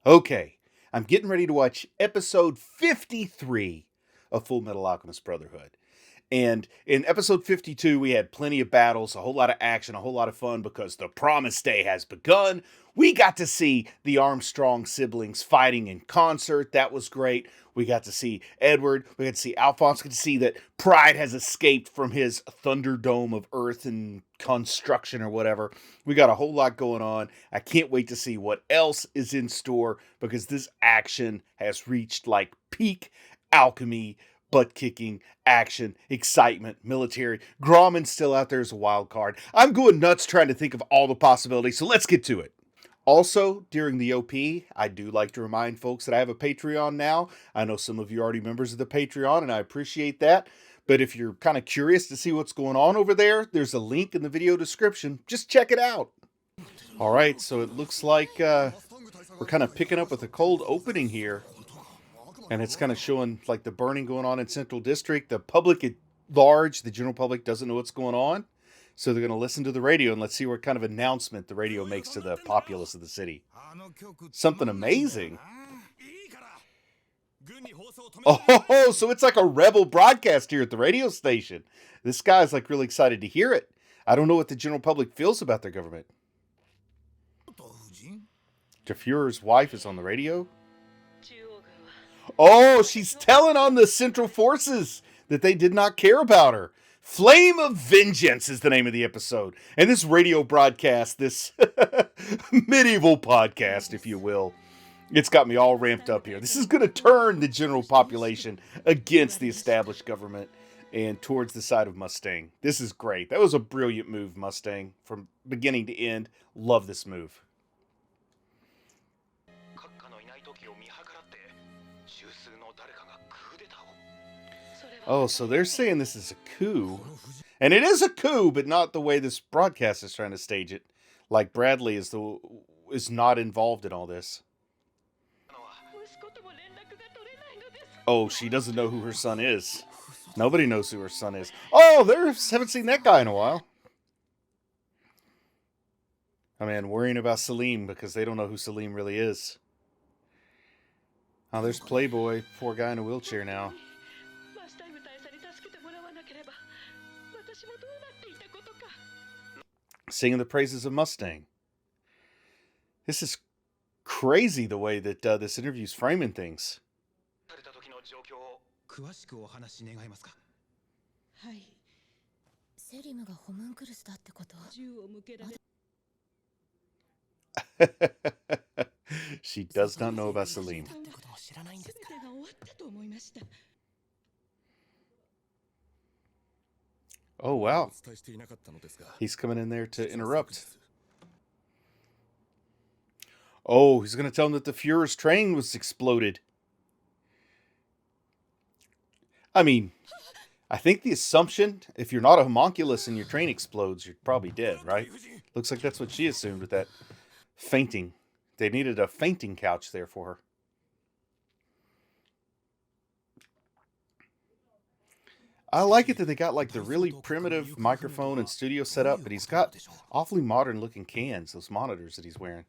Okay, I'm getting ready to watch episode 53 of Fullmetal Alchemist Brotherhood. And in episode 52, we had plenty of battles, a whole lot of action, a whole lot of fun because the promised day has begun. We got to see the Armstrong siblings fighting in concert. That was great. We got to see Edward. We got to see Alphonse. We got to see that Pride has escaped from his Thunderdome of Earth and construction or whatever. We got a whole lot going on. I can't wait to see what else is in store because this action has reached like peak alchemy, butt kicking, action, excitement, military. Grauman's still out there as a wild card. I'm going nuts trying to think of all the possibilities, so let's get to it. Also, during the OP, I do like to remind folks that I have a Patreon now. I know some of you are already members of the Patreon, and I appreciate that. But if you're kind of curious to see what's going on over there, there's a link in the video description. Just check it out. All right, so it looks like we're kind of picking up with a cold opening here. And it's kind of showing like the burning going on in Central District. The public at large, the general public, doesn't know what's going on. So they're going to listen to the radio and let's see what kind of announcement the radio makes to the populace of the city. Something amazing. Oh, so it's like a rebel broadcast here at the radio station. This guy's like really excited to hear it. I don't know what the general public feels about their government. Der Fuhrer's wife is on the radio. Oh, she's telling on the Central Forces that they did not care about her. Flame of Vengeance is the name of the episode. And this radio broadcast, this medieval podcast, if you will, it's got me all ramped up here. This is going to turn the general population against the established government and towards the side of Mustang. This is great. That was a brilliant move, Mustang, from beginning to end. Love this move. Oh, so they're saying this is a coup. And it is a coup, but not the way this broadcast is trying to stage it. Like Bradley is not involved in all this. Oh, she doesn't know who her son is. Nobody knows who her son is. Oh, haven't seen that guy in a while. I mean, worrying about Salim because they don't know who Salim really is. Oh, there's Playboy, poor guy in a wheelchair now. Singing the praises of Mustang. This is crazy the way that this interview's framing things. She does not know about Salim. Oh, wow. He's coming in there to interrupt. Oh, he's going to tell him that the Fuhrer's train was exploded. I mean, I think the assumption, if you're not a homunculus and your train explodes, you're probably dead, right? Looks like that's what she assumed with that fainting. They needed a fainting couch there for her. I like it that they got like the really primitive microphone and studio setup, but he's got awfully modern looking cans, those monitors that he's wearing.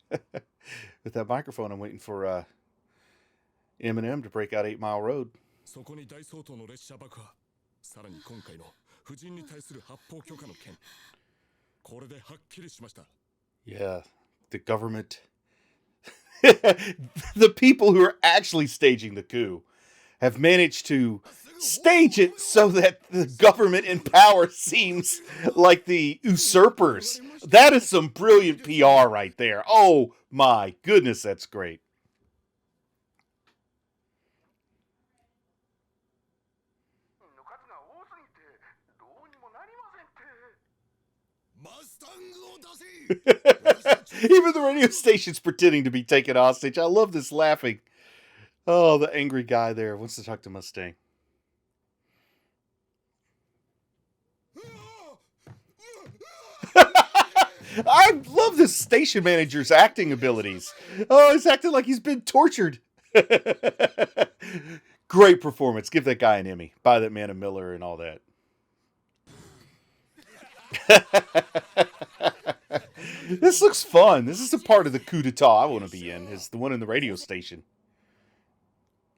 With that microphone, I'm waiting for Eminem to break out 8 Mile Road. Yeah, the government... the people who are actually staging the coup have managed to stage it so that the government in power seems like the usurpers. That is some brilliant PR right there. Oh my goodness, that's great. Even the radio station's pretending to be taken hostage. I love this laughing. Oh, the angry guy there wants to talk to Mustang. I love this station manager's acting abilities. Oh, he's acting like he's been tortured. Great performance. Give that guy an Emmy. Buy that man a Miller and all that. This looks fun. This is a part of the coup d'etat I want to be in. Is the one in the radio station.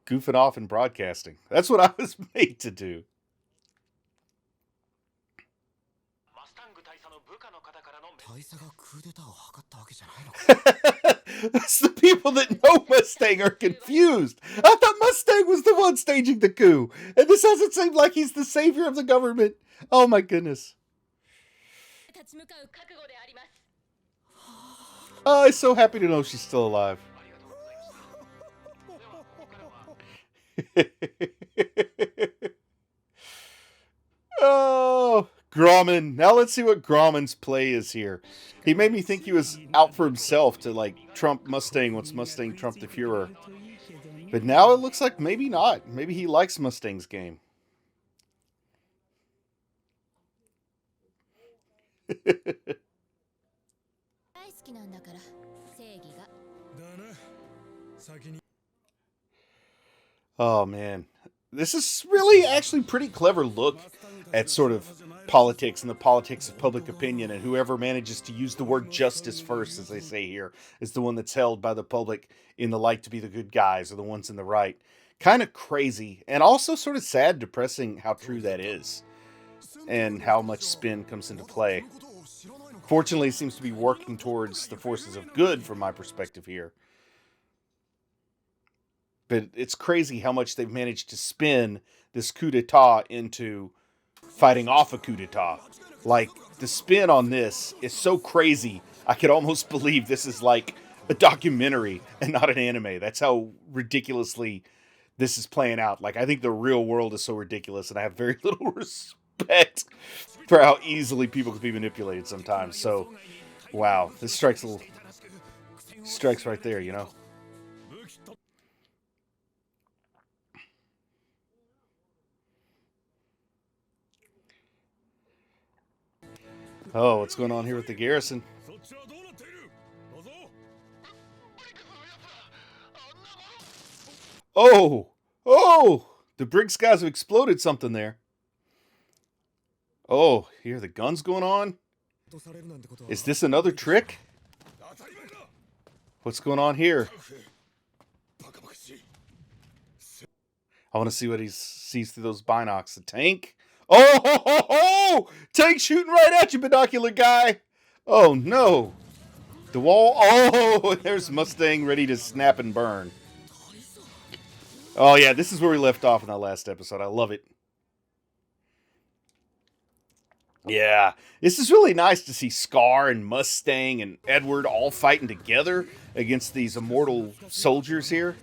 Goofing off and broadcasting. That's what I was made to do. That's the people that know Mustang are confused. I thought Mustang was the one staging the coup. And this doesn't seem like he's the savior of the government. Oh my goodness. Oh, I'm so happy to know she's still alive. Oh, Grauman. Now let's see what Grauman's play is here. He made me think he was out for himself to, like, trump Mustang once Mustang trumped the Fuhrer. But now it looks like maybe not. Maybe he likes Mustang's game. Oh, man. This is really actually pretty clever look at sort of politics and the politics of public opinion, and whoever manages to use the word justice first, as they say here, is the one that's held by the public in the light to be the good guys or the ones in the right. Kind of crazy, and also sort of sad, depressing how true that is, and how much spin comes into play. Fortunately, it seems to be working towards the forces of good from my perspective here. But it's crazy how much they've managed to spin this coup d'etat into fighting off a coup d'etat. Like, the spin on this is so crazy, I could almost believe this is like a documentary and not an anime. That's how ridiculously this is playing out. Like, I think the real world is so ridiculous, and I have very little respect for how easily people can be manipulated sometimes. So, wow, this strikes right there, you know? Oh, what's going on here with the garrison? Oh! Oh! The Briggs guys have exploded something there. Oh, here are the guns going on? Is this another trick? What's going on here? I want to see what he sees through those binocs. The tank? Oh, ho, ho, ho! Tank shooting right at you, binocular guy! Oh, no. The wall. Oh, there's Mustang ready to snap and burn. Oh, yeah, this is where we left off in that last episode. I love it. Yeah, this is really nice to see Scar and Mustang and Edward all fighting together against these immortal soldiers here.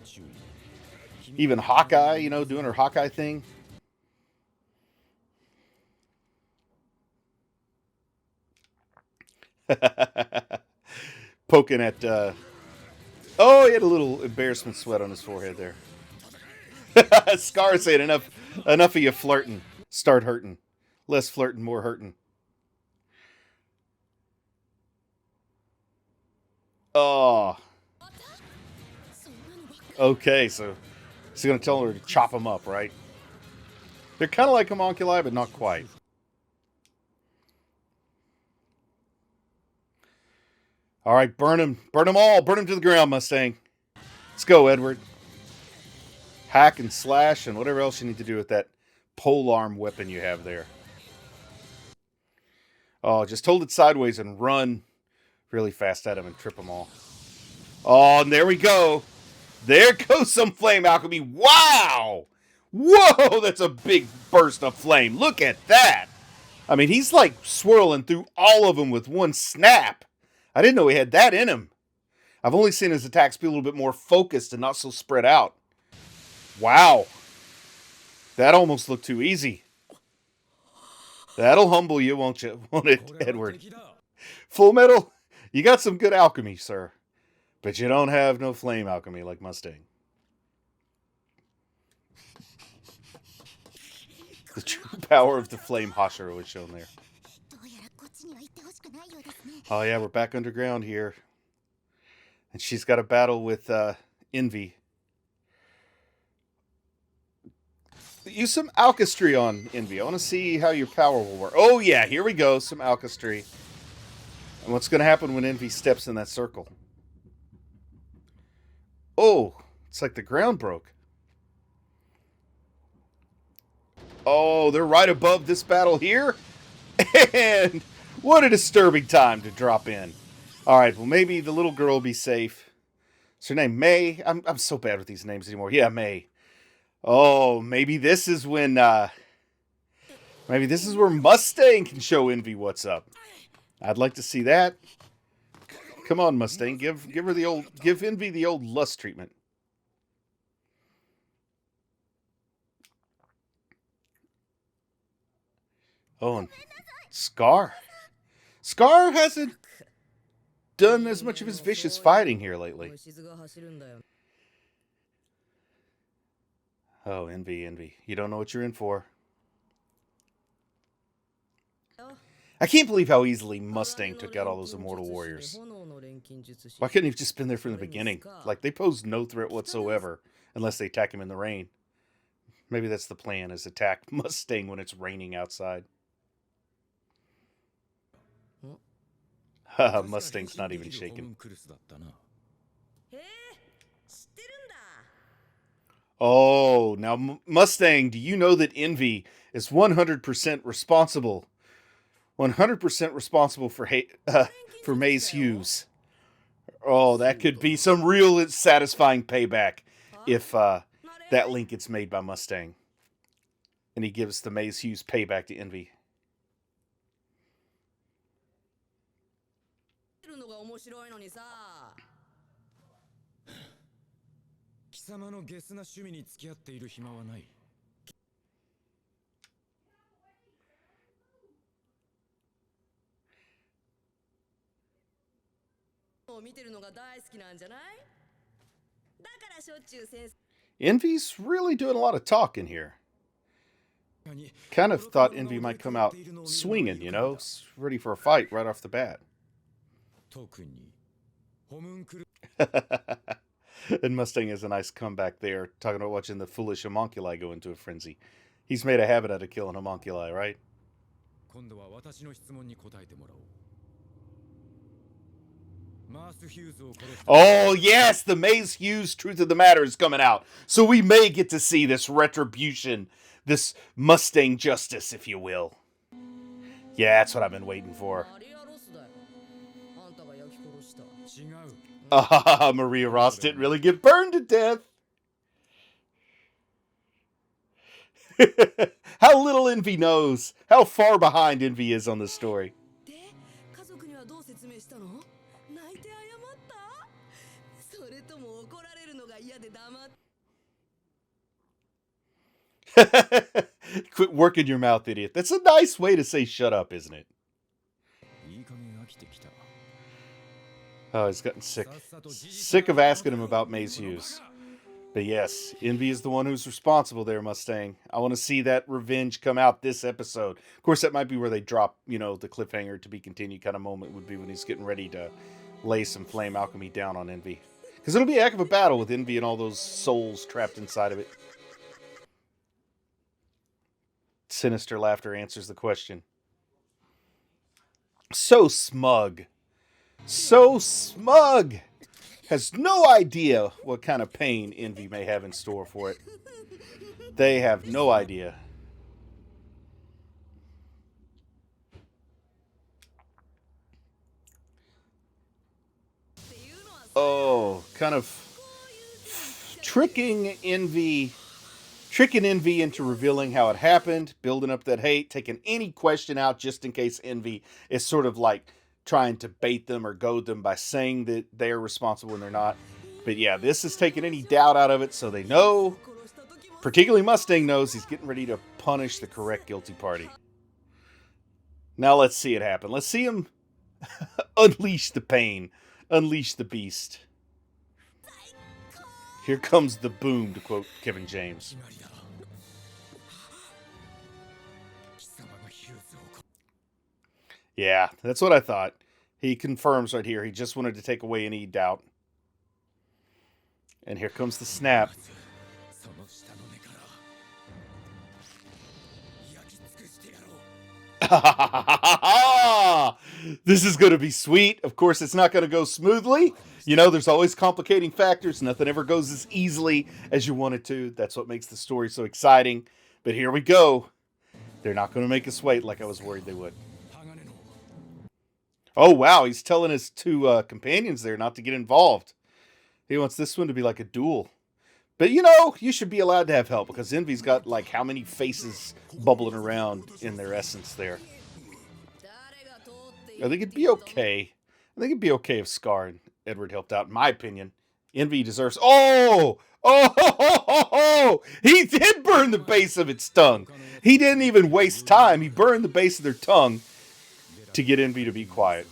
Even Hawkeye, you know, doing her Hawkeye thing. Poking at, oh, he had a little embarrassment sweat on his forehead there. Scar saying, enough of you flirting. Start hurting. Less flirting, more hurting. Oh. Okay, so he's going to tell her to chop them up, right? They're kind of like homunculi, but not quite. All right, burn them. Burn them all. Burn them to the ground, Mustang. Let's go, Edward. Hack and slash and whatever else you need to do with that polearm weapon you have there. Oh, just hold it sideways and run really fast at him and trip them all. Oh, and there we go. There goes some flame alchemy. Wow! Whoa, that's a big burst of flame. Look at that. I mean, he's like swirling through all of them with one snap. I didn't know he had that in him. I've only seen his attacks be a little bit more focused and not so spread out. Wow. That almost looked too easy. That'll humble you, won't it, Edward? Fullmetal, you got some good alchemy, sir. But you don't have no flame alchemy like Mustang. The true power of the flame Hashira was shown there. Oh yeah, we're back underground here. And she's got a battle with Envy. Use some alchemy on Envy. I want to see how your power will work. Oh yeah, here we go. Some alchemy. And what's going to happen when Envy steps in that circle? Oh, it's like the ground broke. Oh, they're right above this battle here. And what a disturbing time to drop in. All right, well, maybe the little girl will be safe. Is her name May? I'm so bad with these names anymore. Yeah, May. Oh, maybe this is when maybe this is where Mustang can show Envy what's up. I'd like to see that. Come on, Mustang, give Envy the old lust treatment. Oh, and Scar. Scar hasn't done as much of his vicious fighting here lately. Oh, Envy. You don't know what you're in for. I can't believe how easily Mustang took out all those immortal warriors. Why couldn't he have just been there from the beginning? Like, they pose no threat whatsoever unless they attack him in the rain. Maybe that's the plan, is attack Mustang when it's raining outside. Haha, Mustang's not even shaken. Oh, now Mustang, do you know that Envy is 100% responsible? 100% responsible for Maze Hughes. Oh, that could be some real satisfying payback if that link gets made by Mustang. And he gives the Maze Hughes payback to Envy. Envy's really doing a lot of talking here. Kind of thought Envy might come out swinging, you know, ready for a fight right off the bat. And Mustang has a nice comeback there, talking about watching the foolish homunculi go into a frenzy. He's made a habit out of killing homunculi, right? Oh, yes! The Maze Hughes Truth of the Matter is coming out. So we may get to see this retribution, this Mustang justice, if you will. Yeah, that's what I've been waiting for. Maria Ross didn't really get burned to death. How little Envy knows. How far behind Envy is on this story. Quit working your mouth, idiot. That's a nice way to say shut up, isn't it? Oh, he's gotten sick. Sick of asking him about Maze Hughes. But yes, Envy is the one who's responsible there, Mustang. I want to see that revenge come out this episode. Of course, that might be where they drop, you know, the cliffhanger to be continued kind of moment would be when he's getting ready to lay some flame alchemy down on Envy. Because it'll be a heck of a battle with Envy and all those souls trapped inside of it. Sinister laughter answers the question. So smug. So smug! Has no idea what kind of pain Envy may have in store for it. They have no idea. Oh, kind of tricking Envy into revealing how it happened, building up that hate, taking any question out just in case Envy is sort of like trying to bait them or goad them by saying that they're responsible when they're not. But yeah, this is taking any doubt out of it, so they know, particularly Mustang knows, he's getting ready to punish the correct guilty party. Now let's see it happen. Let's see him unleash the pain, unleash the beast. Here comes the boom, to quote Kevin James. Yeah, that's what I thought. He confirms right here. He just wanted to take away any doubt. And here comes the snap. This is going to be sweet. Of course, it's not going to go smoothly. You know, there's always complicating factors. Nothing ever goes as easily as you want it to. That's what makes the story so exciting. But here we go. They're not going to make us wait like I was worried they would. Oh, wow. He's telling his two companions there not to get involved. He wants this one to be like a duel. But, you know, you should be allowed to have help because Envy's got, like, how many faces bubbling around in their essence there. I think it'd be okay. I think it'd be okay if Scar and Edward helped out, in my opinion. Envy deserves... Oh! Oh! He did burn the base of its tongue. He didn't even waste time. He burned the base of their tongue to get Envy to be quiet.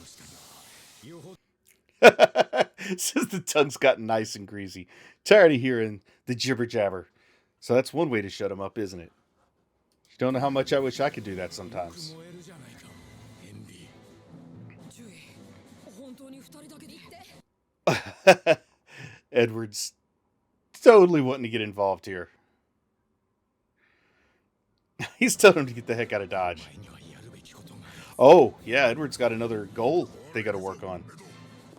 Says the tongue's gotten nice and greasy. Tired of hearing the jibber jabber. So that's one way to shut him up, isn't it? You don't know how much I wish I could do that sometimes. Edward's totally wanting to get involved here. He's telling him to get the heck out of Dodge. Oh, yeah, Edward's got another goal they got to work on.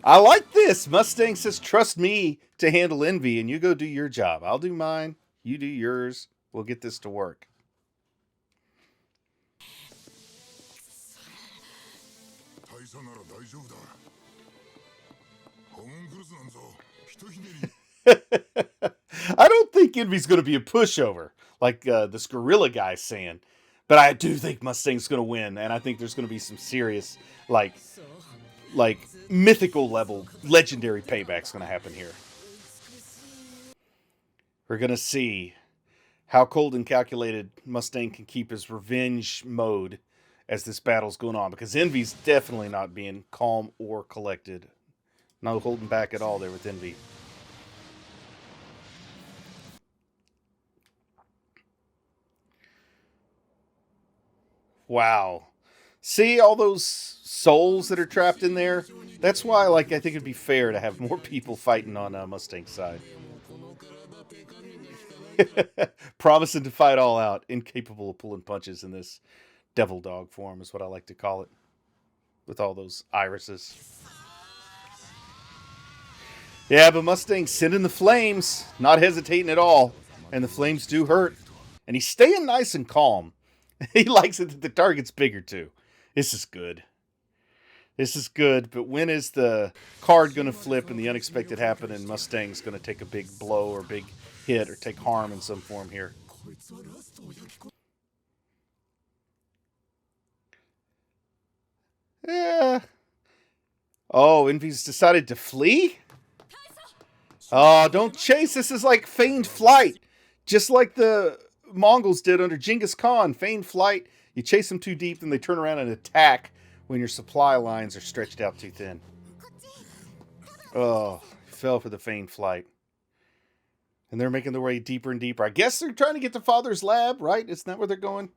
I like this. Mustang says, trust me to handle Envy, and you go do your job. I'll do mine. You do yours. We'll get this to work. I don't think Envy's going to be a pushover, like this gorilla guy's saying. But I do think Mustang's going to win, and I think there's going to be some serious, like mythical level, legendary payback's going to happen here. We're going to see how cold and calculated Mustang can keep his revenge mode as this battle's going on, because Envy's definitely not being calm or collected. No holding back at all there with Envy. Wow. See all those souls that are trapped in there? That's why, I think it'd be fair to have more people fighting on Mustang's side. Promising to fight all out. Incapable of pulling punches in this devil dog form is what I like to call it. With all those irises. Yeah, but Mustang's sending the flames. Not hesitating at all. And the flames do hurt. And he's staying nice and calm. He likes it that the target's bigger, too. This is good. This is good, but when is the card going to flip and the unexpected happen and Mustang's going to take a big blow or big hit or take harm in some form here? Yeah. Oh, Envy's decided to flee? Oh, don't chase. This is like feigned flight. Just like the Mongols did under Genghis Khan. Feigned flight. You chase them too deep, then they turn around and attack when your supply lines are stretched out too thin. Oh, fell for the feigned flight. And they're making their way deeper and deeper. I guess they're trying to get to Father's lab, right? Isn't that where they're going?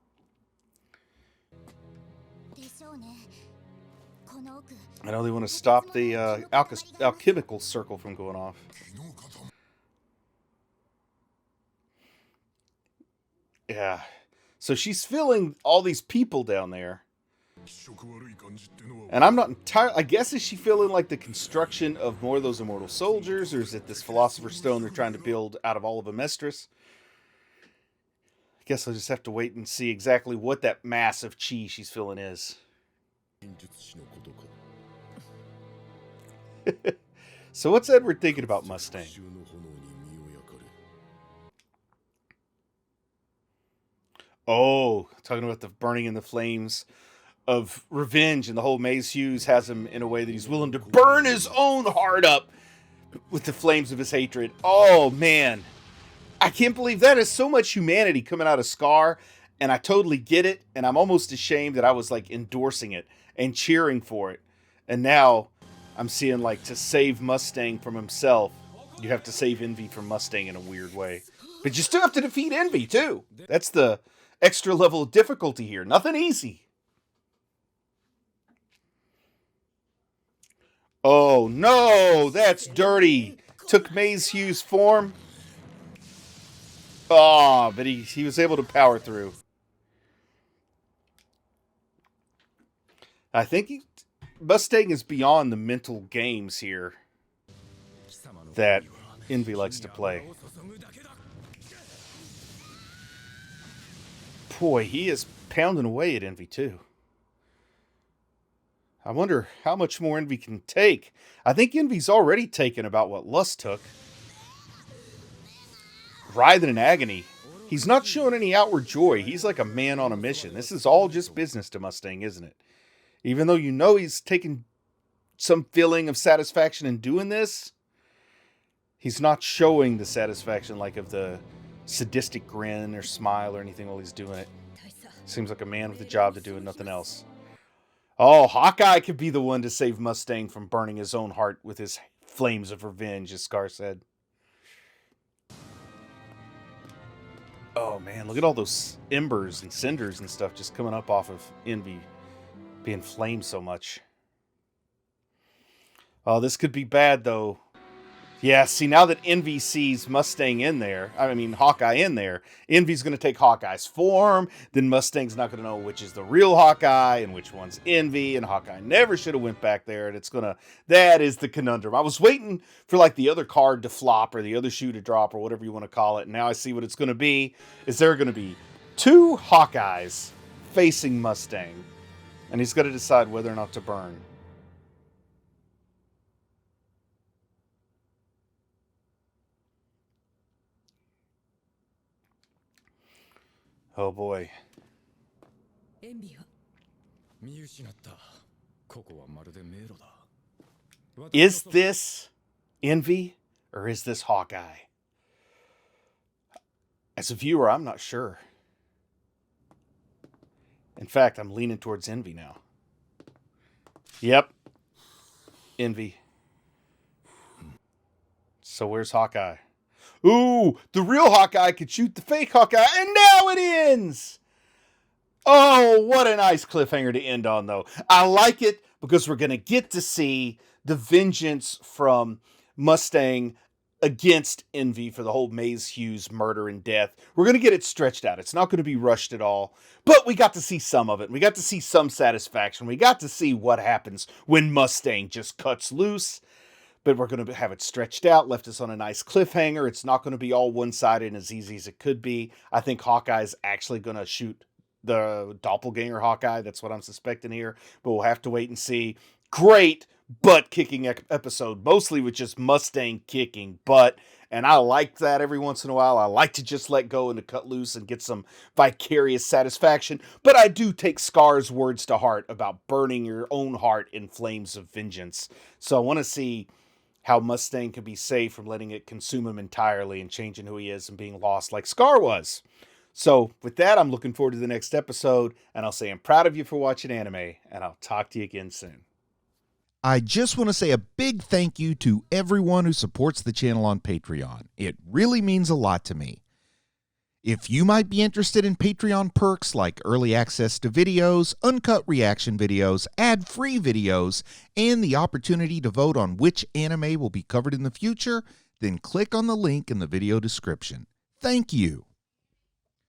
I know they want to stop the alchemical circle from going off. Yeah. So she's feeling all these people down there. And I'm not entirely... I guess, is she feeling like the construction of more of those immortal soldiers? Or is it this Philosopher's Stone they're trying to build out of all of Amestris? I guess I'll just have to wait and see exactly what that mass of chi she's feeling is. So what's Edward thinking about Mustang? Oh, talking about the burning in the flames of revenge, and the whole Maze Hughes has him in a way that he's willing to burn his own heart up with the flames of his hatred. Oh, man. I can't believe that is so much humanity coming out of Scar, and I totally get it, and I'm almost ashamed that I was, endorsing it and cheering for it. And now I'm seeing, to save Mustang from himself, you have to save Envy from Mustang in a weird way. But you still have to defeat Envy, too. That's the extra level of difficulty here. Nothing easy. Oh, no! That's dirty! Took Maze Hughes' form. Oh, but he was able to power through. I think Mustang is beyond the mental games here that Envy likes to play. Boy, he is pounding away at Envy too. I wonder how much more Envy can take. I think Envy's already taken about what Lust took. Writhing in agony. He's not showing any outward joy. He's like a man on a mission. This is all just business to Mustang, isn't it? Even though you know he's taking some feeling of satisfaction in doing this, he's not showing the satisfaction like of the sadistic grin or smile or anything while he's doing it. Seems like a man with a job to do and nothing else. Oh, Hawkeye could be the one to save Mustang from burning his own heart with his flames of revenge, as Scar said. Oh man, look at all those embers and cinders and stuff just coming up off of Envy being flamed so much. Oh, this could be bad though. Yeah, see, now that Envy sees Mustang in there, Hawkeye in there, Envy's going to take Hawkeye's form, then Mustang's not going to know which is the real Hawkeye and which one's Envy, and Hawkeye never should have went back there, and that is the conundrum. I was waiting for, like, the other card to flop, or the other shoe to drop, or whatever you want to call it, and now I see what it's going to be. Is there going to be 2 Hawkeyes facing Mustang, and he's got to decide whether or not to burn. Oh boy. Is this Envy or is this Hawkeye? As a viewer, I'm not sure. In fact, I'm leaning towards Envy now. Yep. Envy. So where's Hawkeye? Ooh, the real Hawkeye could shoot the fake Hawkeye, and now it ends! Oh, what a nice cliffhanger to end on, though. I like it because we're going to get to see the vengeance from Mustang against Envy for the whole Maze Hughes murder and death. We're going to get it stretched out. It's not going to be rushed at all, but we got to see some of it. We got to see some satisfaction. We got to see what happens when Mustang just cuts loose. But we're going to have it stretched out, left us on a nice cliffhanger. It's not going to be all one-sided and as easy as it could be. I think Hawkeye's actually going to shoot the doppelganger Hawkeye. That's what I'm suspecting here. But we'll have to wait and see. Great butt-kicking episode, mostly with just Mustang kicking butt. And I like that every once in a while. I like to just let go and to cut loose and get some vicarious satisfaction. But I do take Scar's words to heart about burning your own heart in flames of vengeance. So I want to see how Mustang can be saved from letting it consume him entirely and changing who he is and being lost like Scar was. So with that, I'm looking forward to the next episode, and I'll say I'm proud of you for watching anime, and I'll talk to you again soon. I just want to say a big thank you to everyone who supports the channel on Patreon. It really means a lot to me. If you might be interested in Patreon perks like early access to videos, uncut reaction videos, ad-free videos, and the opportunity to vote on which anime will be covered in the future, then click on the link in the video description. Thank you.